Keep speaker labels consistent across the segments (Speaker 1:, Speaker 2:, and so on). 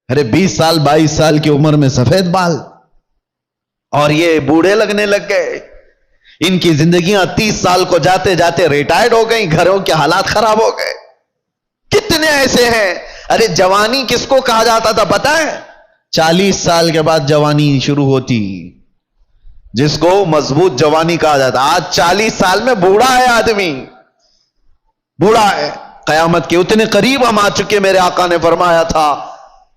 Speaker 1: ارے 20 سال 22 سال کی عمر میں سفید بال، اور یہ بوڑھے لگنے لگ گئے. ان کی زندگیاں 30 سال کو جاتے جاتے ریٹائرڈ ہو گئی، گھروں کے حالات خراب ہو گئے. کتنے ایسے ہیں. ارے جوانی کس کو کہا جاتا تھا پتہ ہے؟ 40 سال کے بعد جوانی شروع ہوتی، جس کو مضبوط جوانی کہا جاتا. آج 40 سال میں بوڑھا ہے آدمی، بوڑھا ہے. قیامت کے اتنے قریب ہم آ چکے. میرے آقا نے فرمایا تھا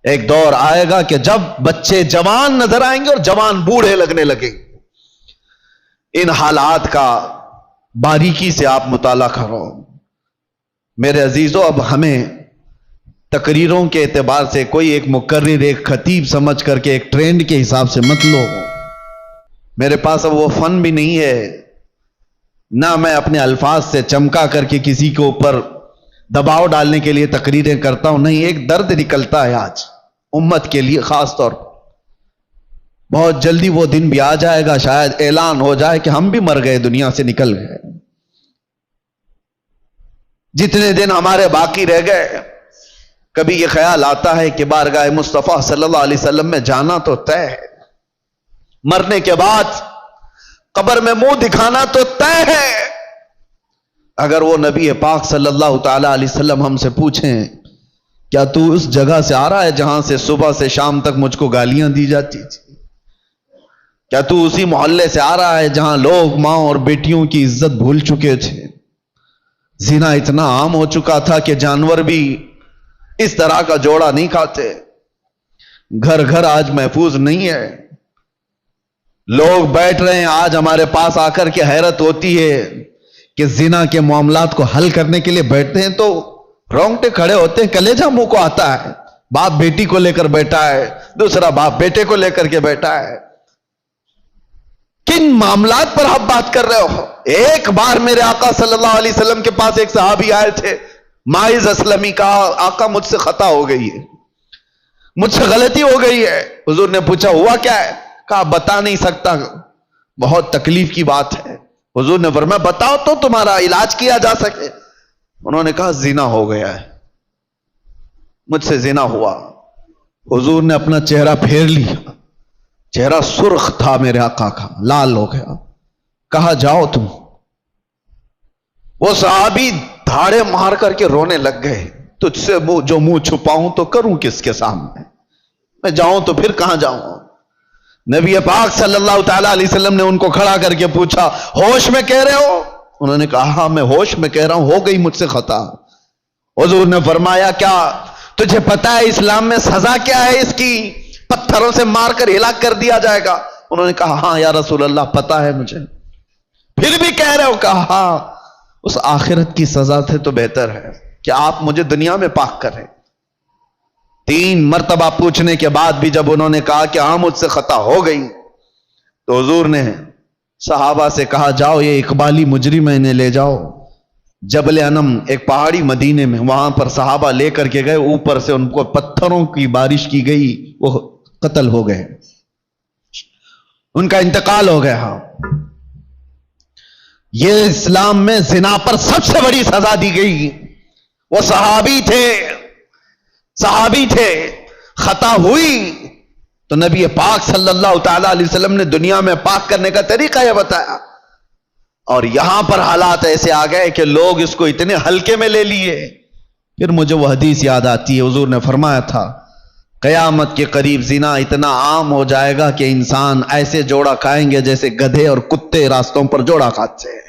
Speaker 1: ایک دور آئے گا کہ جب بچے جوان نظر آئیں گے اور جوان بوڑھے لگنے لگیں. ان حالات کا باریکی سے آپ مطالعہ کرو میرے عزیزو. اب ہمیں تقریروں کے اعتبار سے کوئی ایک مقرر، ایک خطیب سمجھ کر کے ایک ٹرینڈ کے حساب سے مت لو. میرے پاس اب وہ فن بھی نہیں ہے، نہ میں اپنے الفاظ سے چمکا کر کے کسی کے اوپر دباؤ ڈالنے کے لیے تقریریں کرتا ہوں. نہیں، ایک درد نکلتا ہے آج امت کے لیے خاص طور پر. بہت جلدی وہ دن بھی آ جائے گا، شاید اعلان ہو جائے کہ ہم بھی مر گئے، دنیا سے نکل گئے. جتنے دن ہمارے باقی رہ گئے، کبھی یہ خیال آتا ہے کہ بارگاہ مصطفیٰ صلی اللہ علیہ وسلم میں جانا تو طے ہے، مرنے کے بعد قبر میں منہ دکھانا تو طے ہے. اگر وہ نبی پاک صلی اللہ تعالی علیہ وسلم ہم سے پوچھیں کیا تو اس جگہ سے آ رہا ہے جہاں سے صبح سے شام تک مجھ کو گالیاں دی جاتی تھی؟ کیا تو اسی محلے سے آ رہا ہے جہاں لوگ ماں اور بیٹیوں کی عزت بھول چکے تھے؟ زنا اتنا عام ہو چکا تھا کہ جانور بھی اس طرح کا جوڑا نہیں کھاتے. گھر گھر آج محفوظ نہیں ہے. لوگ بیٹھ رہے ہیں آج ہمارے پاس آ کر کے حیرت ہوتی ہے کہ زنا کے معاملات کو حل کرنے کے لیے بیٹھتے ہیں تو رونگٹے کھڑے ہوتے ہیں، کلیجہ منہ کو آتا ہے. باپ بیٹی کو لے کر بیٹھا ہے، دوسرا باپ بیٹے کو لے کر کے بیٹھا ہے. کن معاملات پر آپ بات کر رہے ہو؟ ایک بار میرے آقا صلی اللہ علیہ وسلم کے پاس ایک صحابی آئے تھے، ماعز اسلمی، کہا آقا مجھ سے خطا ہو گئی ہے، مجھ سے غلطی ہو گئی ہے. حضور نے پوچھا ہوا کیا ہے؟ کہا بتا نہیں سکتا، بہت تکلیف کی بات ہے. حضور نے فرمایا بتاؤ تو تمہارا علاج کیا جا سکے. انہوں نے کہا زنا ہو گیا ہے، مجھ سے زنا ہوا. حضور نے اپنا چہرہ پھیر لیا، چہرہ سرخ تھا میرے آقا کا، لال ہو گیا. کہا جاؤ تم. وہ صحابی دھاڑے مار کر کے رونے لگ گئے. تجھ سے جو منہ چھپاؤں تو کروں کس کے سامنے؟ میں جاؤں تو پھر کہاں جاؤں؟ نبی پاک صلی اللہ تعالی علیہ وسلم نے ان کو کھڑا کر کے پوچھا ہوش میں کہہ رہے ہو؟ انہوں نے کہا ہاں میں ہوش میں کہہ رہا ہوں، ہو گئی مجھ سے خطا. حضور نے فرمایا کیا تجھے پتا ہے اسلام میں سزا کیا ہے اس کی؟ پتھروں سے مار کر ہلاک کر دیا جائے گا. انہوں نے کہا ہاں یا رسول اللہ پتا ہے مجھے. پھر بھی کہہ رہے ہو؟ کہا ہاں، اس آخرت کی سزا سے تو بہتر ہے کہ آپ مجھے دنیا میں پاک کریں. 3 مرتبہ پوچھنے کے بعد بھی جب انہوں نے کہا کہ ہاں مجھ سے خطا ہو گئی، تو حضور نے صحابہ سے کہا جاؤ یہ اقبالی مجرم ہے، انہیں لے جاؤ جبل انم، ایک پہاڑی مدینے میں. وہاں پر صحابہ لے کر کے گئے، اوپر سے ان کو پتھروں کی بارش کی گئی، وہ قتل ہو گئے، ان کا انتقال ہو گیا. یہ اسلام میں زنا پر سب سے بڑی سزا دی گئی. وہ صحابی تھے، خطا ہوئی تو نبی پاک صلی اللہ تعالی علیہ وسلم نے دنیا میں پاک کرنے کا طریقہ یہ بتایا. اور یہاں پر حالات ایسے آ گئے کہ لوگ اس کو اتنے ہلکے میں لے لیے. پھر مجھے وہ حدیث یاد آتی ہے، حضور نے فرمایا تھا قیامت کے قریب زنا اتنا عام ہو جائے گا کہ انسان ایسے جوڑا کھائیں گے جیسے گدھے اور کتے راستوں پر جوڑا کھاتے ہیں.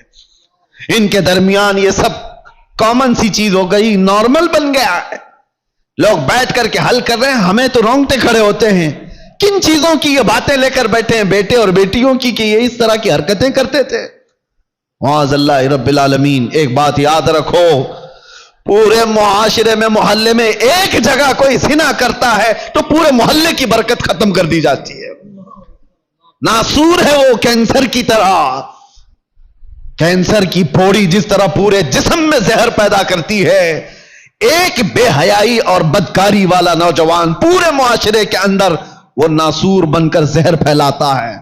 Speaker 1: ان کے درمیان یہ سب کامن سی چیز ہو گئی، نارمل بن گیا ہے. لوگ بیٹھ کر کے حل کر رہے ہیں، ہمیں تو رونگٹے کھڑے ہوتے ہیں. کن چیزوں کی یہ باتیں لے کر بیٹھے ہیں بیٹے اور بیٹیوں کی کہ یہ اس طرح کی حرکتیں کرتے تھے؟ معاذ اللہ رب العالمین. ایک بات یاد رکھو، پورے معاشرے میں محلے میں ایک جگہ کوئی زنا کرتا ہے تو پورے محلے کی برکت ختم کر دی جاتی ہے. ناسور ہے وہ کینسر کی طرح. کینسر کی پھوڑی جس طرح پورے جسم میں زہر پیدا کرتی ہے، ایک بے حیائی اور بدکاری والا نوجوان پورے معاشرے کے اندر وہ ناسور بن کر زہر پھیلاتا ہے.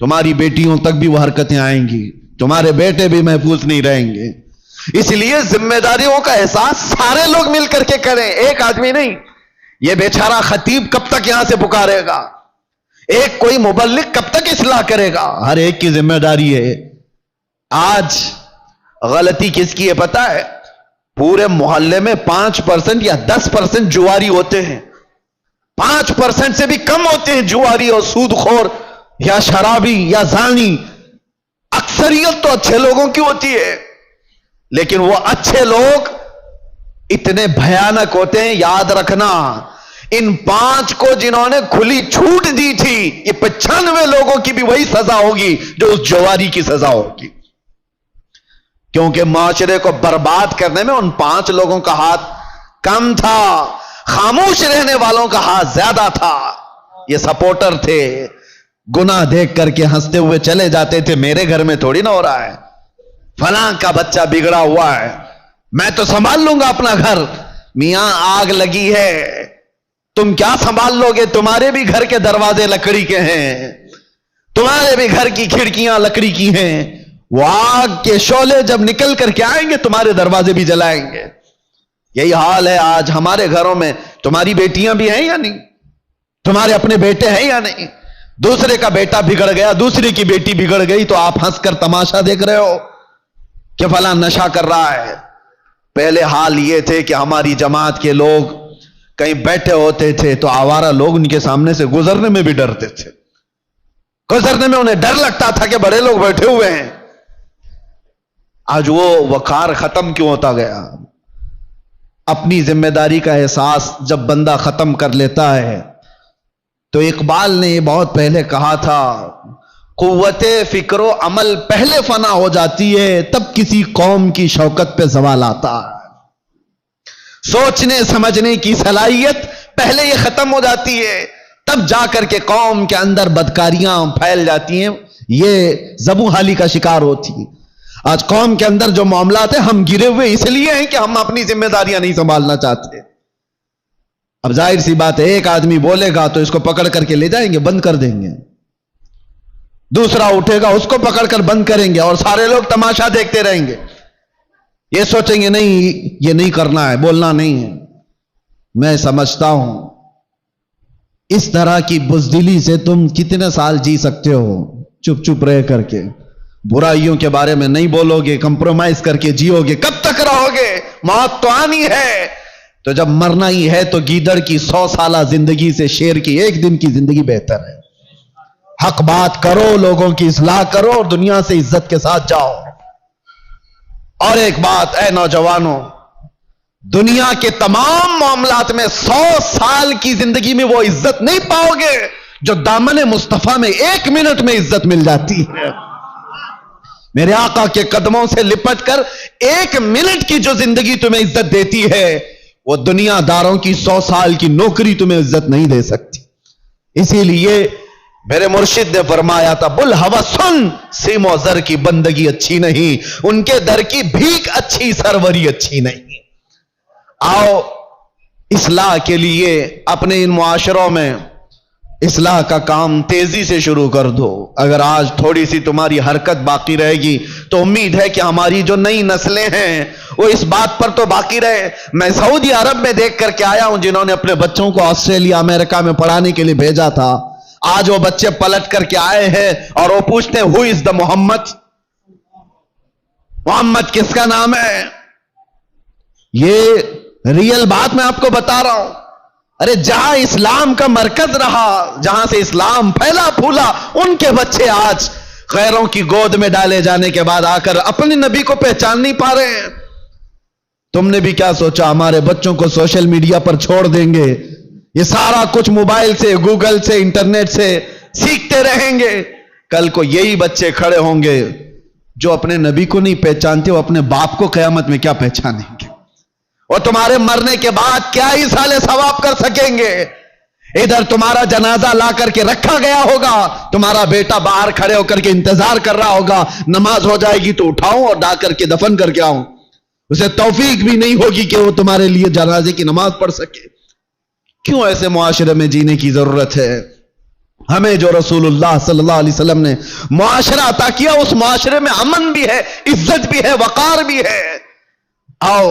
Speaker 1: تمہاری بیٹیوں تک بھی وہ حرکتیں آئیں گی، تمہارے بیٹے بھی محفوظ نہیں رہیں گے. اس لیے ذمہ داریوں کا احساس سارے لوگ مل کر کے کریں، ایک آدمی نہیں. یہ بیچارہ خطیب کب تک یہاں سے پکارے گا؟ ایک کوئی مبلغ کب تک اصلاح کرے گا؟ ہر ایک کی ذمہ داری ہے۔ آج غلطی کس کی ہے پتہ ہے؟ پورے محلے میں 5% یا 10% جواری ہوتے ہیں، 5% سے بھی کم ہوتے ہیں جواری اور سود خور یا شرابی یا زانی۔ اکثریت تو اچھے لوگوں کی ہوتی ہے، لیکن وہ اچھے لوگ اتنے بھیانک ہوتے ہیں، یاد رکھنا ان 5 کو جنہوں نے کھلی چھوٹ دی تھی، یہ 95 لوگوں کی بھی وہی سزا ہوگی جو اس جواری کی سزا ہوگی، کیونکہ معاشرے کو برباد کرنے میں ان 5 لوگوں کا ہاتھ کم تھا، خاموش رہنے والوں کا ہاتھ زیادہ تھا۔ یہ سپورٹر تھے، گناہ دیکھ کر کے ہنستے ہوئے چلے جاتے تھے، میرے گھر میں تھوڑی نہ ہو رہا ہے، فلاں کا بچہ بگڑا ہوا ہے، میں تو سنبھال لوں گا اپنا گھر۔ میاں آگ لگی ہے، تم کیا سنبھال لو گے؟ تمہارے بھی گھر کے دروازے لکڑی کے ہیں، تمہارے بھی گھر کی کھڑکیاں لکڑی کی ہیں، وہ آگ کے شعلے جب نکل کر کے آئیں گے تمہارے دروازے بھی جلائیں گے۔ یہی حال ہے آج ہمارے گھروں میں۔ تمہاری بیٹیاں بھی ہیں یا نہیں؟ تمہارے اپنے بیٹے ہیں یا نہیں؟ دوسرے کا بیٹا بگڑ گیا، دوسرے کی بیٹی بگڑ گئی تو آپ ہنس کر تماشا دیکھ رہے ہو کہ فلاں نشہ کر رہا ہے۔ پہلے حال یہ تھے کہ ہماری جماعت کے لوگ کہیں بیٹھے ہوتے تھے تو آوارہ لوگ ان کے سامنے سے گزرنے میں بھی ڈرتے تھے، گزرنے میں انہیں ڈر لگتا تھا کہ بڑے لوگ بیٹھے ہوئے ہیں۔ آج وہ وقار ختم کیوں ہوتا گیا؟ اپنی ذمہ داری کا احساس جب بندہ ختم کر لیتا ہے تو اقبال نے یہ بہت پہلے کہا تھا، قوت فکر و عمل پہلے فنا ہو جاتی ہے تب کسی قوم کی شوکت پہ زوال آتا ہے۔ سوچنے سمجھنے کی صلاحیت پہلے یہ ختم ہو جاتی ہے تب جا کر کے قوم کے اندر بدکاریاں پھیل جاتی ہیں، یہ زبوں حالی کا شکار ہوتی ہے۔ آج قوم کے اندر جو معاملات ہیں ہم گرے ہوئے اس لیے ہیں کہ ہم اپنی ذمہ داریاں نہیں سنبھالنا چاہتے۔ اب ظاہر سی بات ہے، ایک آدمی بولے گا تو اس کو پکڑ کر کے لے جائیں گے، بند کر دیں گے، دوسرا اٹھے گا اس کو پکڑ کر بند کریں گے، اور سارے لوگ تماشا دیکھتے رہیں گے، یہ سوچیں گے نہیں یہ نہیں کرنا ہے، بولنا نہیں ہے۔ میں سمجھتا ہوں اس طرح کی بزدلی سے تم کتنے سال جی سکتے ہو؟ چپ چپ رہ کر کے برائیوں کے بارے میں نہیں بولو گے، کمپرومائز کر کے جیو گے، کب تک رہو گے؟ موت تو آنی ہے، تو جب مرنا ہی ہے تو گیدڑ کی 100 سالہ زندگی سے شیر کی 1 دن کی زندگی بہتر ہے۔ حق بات کرو، لوگوں کی اصلاح کرو اور دنیا سے عزت کے ساتھ جاؤ۔ اور ایک بات اے نوجوانوں، دنیا کے تمام معاملات میں 100 سال کی زندگی میں وہ عزت نہیں پاؤ گے جو دامن مصطفیٰ میں 1 منٹ میں عزت مل جاتی ہے۔ میرے آقا کے قدموں سے لپٹ کر 1 منٹ کی جو زندگی تمہیں عزت دیتی ہے وہ دنیا داروں کی 100 سال کی نوکری تمہیں عزت نہیں دے سکتی۔ اسی لیے میرے مرشد نے فرمایا تھا، بل ہوا سن سیم و زر کی بندگی اچھی نہیں، ان کے در کی بھیک اچھی سروری اچھی نہیں۔ آؤ اصلاح کے لیے اپنے ان معاشروں میں اصلاح کا کام تیزی سے شروع کر دو۔ اگر آج تھوڑی سی تمہاری حرکت باقی رہے گی تو امید ہے کہ ہماری جو نئی نسلیں ہیں وہ اس بات پر تو باقی رہے۔ میں سعودی عرب میں دیکھ کر کے آیا ہوں، جنہوں نے اپنے بچوں کو آسٹریلیا امریکہ میں پڑھانے کے لیے بھیجا تھا، آج وہ بچے پلٹ کر کے آئے ہیں اور وہ پوچھتے ہیں ہو از دا محمد؟ محمد کس کا نام ہے؟ یہ ریئل بات میں آپ کو بتا رہا ہوں۔ ارے جہاں اسلام کا مرکز رہا، جہاں سے اسلام پھیلا پھولا، ان کے بچے آج غیروں کی گود میں ڈالے جانے کے بعد آ کر اپنے نبی کو پہچان نہیں پا رہے ہیں۔ تم نے بھی کیا سوچا ہمارے بچوں کو سوشل میڈیا پر چھوڑ دیں گے، یہ سارا کچھ موبائل سے، گوگل سے، انٹرنیٹ سے سیکھتے رہیں گے؟ کل کو یہی بچے کھڑے ہوں گے جو اپنے نبی کو نہیں پہچانتے، وہ اپنے باپ کو قیامت میں کیا پہچانیں گے؟ اور تمہارے مرنے کے بعد کیا ہی سالے ثواب کر سکیں گے؟ ادھر تمہارا جنازہ لا کر کے رکھا گیا ہوگا، تمہارا بیٹا باہر کھڑے ہو کر کے انتظار کر رہا ہوگا، نماز ہو جائے گی تو اٹھاؤں اور ڈا کر کے دفن کر کے آؤں، اسے توفیق بھی نہیں ہوگی کہ وہ تمہارے لیے جنازے کی نماز پڑھ سکے۔ کیوں ایسے معاشرے میں جینے کی ضرورت ہے؟ ہمیں جو رسول اللہ صلی اللہ علیہ وسلم نے معاشرہ عطا کیا، اس معاشرے میں امن بھی ہے، عزت بھی ہے، وقار بھی ہے۔ آؤ